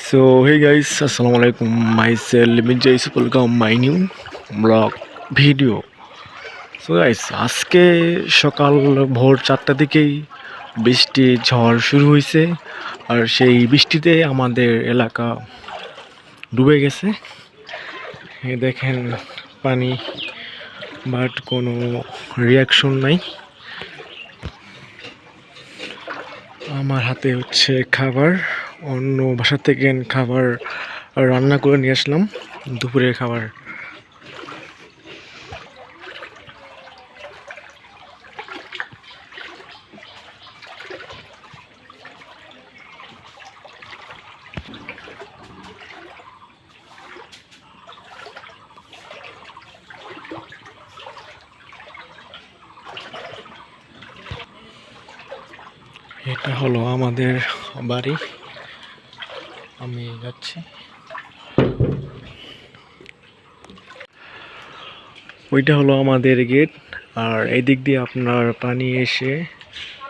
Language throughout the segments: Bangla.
So hey guys, assalamualaikum. Myself Limit Jais, welcome my new vlog video. So guys, আজকে সকাল ভোর 4টা দিকেই বৃষ্টি ঝড় শুরু হয়েছে আর সেই বৃষ্টিতে আমাদের এলাকা ডুবে গেছে। এই দেখেন পানি, বাট কোনো রিয়াকশন নাই। আমার হাতে হচ্ছে খাবার, অন্য বাসা থেকে খাবার রান্না করে নিয়ে আসলাম, দুপুরের খাবার। এটা হলো আমাদের বাড়ি, আমি যাচ্ছি। ওইটা হলো আমাদের গেট, আর এই দিক দিয়ে আপনার পানি এসে,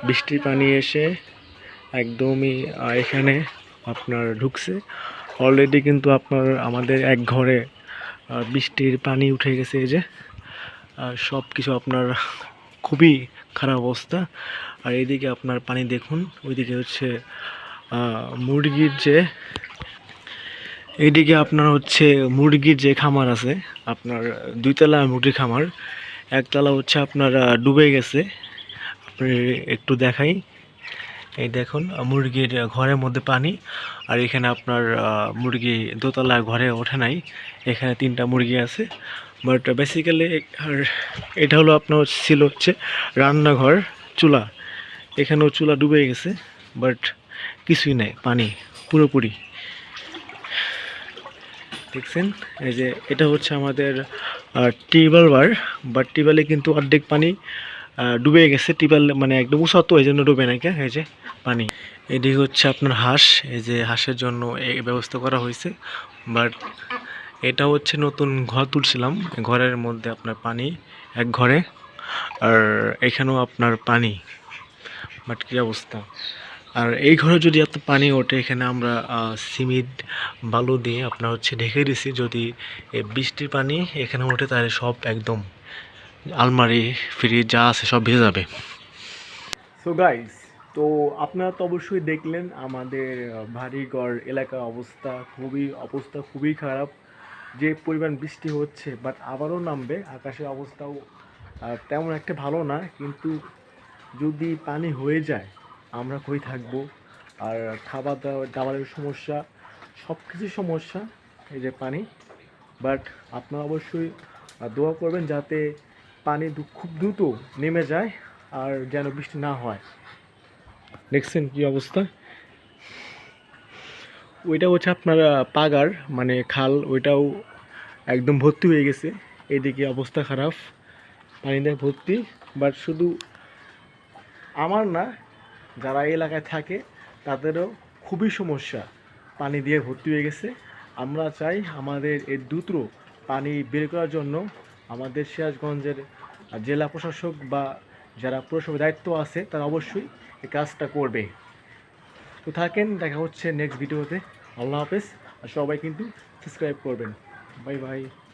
বৃষ্টির পানি এসে একদমই এখানে আপনার ঢুকছে অলরেডি। কিন্তু আপনার আমাদের এক ঘরে বৃষ্টির পানি উঠে গেছে। এই যে সব কিছু আপনার খুবই খারাপ অবস্থা। আর এইদিকে আপনার পানি দেখুন, ওইদিকে হচ্ছে মুরগির যে, এইদিকে আপনার হচ্ছে মুরগির যে খামার আছে, আপনার দুইতলা মুরগির খামার, একতলা হচ্ছে আপনার ডুবে গেছে। আপনি একটু দেখাই, এই দেখুন মুরগির ঘরের মধ্যে পানি। আর এখানে আপনার মুরগি দোতলা ঘরে ওঠে নাই, এখানে 3টা মুরগি আছে। বাট বেসিক্যালি আর এটা হলো আপনার ছিল হচ্ছে রান্নাঘর, চুলা, এখানেও চুলা ডুবে গেছে, বাট কিছুই নেই, পানি পুরোপুরি। দেখছেন এই যে এটা হচ্ছে আমাদের টিউবওয়েল বার, বাট টিউবওয়েলে কিন্তু অর্ধেক পানি ডুবে গেছে। টিউবওয়েল মানে একদম উঁচা, তো এই জন্য ডুবে নাই, এই যে পানি। এদিকে হচ্ছে আপনার হাঁস, এই যে হাঁসের জন্য এই ব্যবস্থা করা হয়েছে। বাট এটা হচ্ছে নতুন ঘর তুলছিলাম, ঘরের মধ্যে আপনার পানি এক ঘরে, আর এখানেও আপনার পানি, বাট কী অবস্থা। আর এই ঘরে যদি এত পানি ওঠে, এখানে আমরা সিমেন্ট বালু দিয়ে আপনার হচ্ছে ঢেকে দিছি। যদি এই বৃষ্টির পানি এখানে ওঠে তাহলে সব একদম আলমারি ফ্রিজ যা আছে সব ভিজে যাবে। সো গাইস, তো আপনারা তো অবশ্যই দেখলেন আমাদের বাড়িঘর এলাকার অবস্থা খুবই খারাপ। যে পরিমাণ বৃষ্টি হচ্ছে, বাট আবারও নামবে, আকাশের অবস্থাও তেমন একটা ভালো না। কিন্তু যদি পানি হয়ে যায় আমরা কই থাকবো? আর খাবার দাবারের সমস্যা, সব কিছুর সমস্যা, এই যে পানি। বাট আপনারা অবশ্যই দোয়া করবেন যাতে পানি খুব দ্রুত নেমে যায় আর যেন বৃষ্টি না হয়। দেখছেন কি অবস্থা? ওইটা হচ্ছে আপনার পাগার মানে খাল, ওইটাও একদম ভর্তি হয়ে গেছে। এইদিকে অবস্থা খারাপ, পানি দিয়ে ভর্তি। বাট শুধু আমার না, যারা এই এলাকায় থাকে তাদেরও খুবই সমস্যা, পানি দিয়ে ভর্তি হয়ে গেছে। আমরা চাই আমাদের এই দ্রুত পানি বের করার জন্য আমাদের সিরাজগঞ্জের জেলা প্রশাসক বা যারা পুরসভার দায়িত্ব আছে তারা অবশ্যই এই কাজটা করবে। তো থাকেন, দেখা হচ্ছে নেক্সট ভিডিওতে। আল্লাহ হাফেজ, আর সবাই কিন্তু সাবস্ক্রাইব করবেন। Bye bye.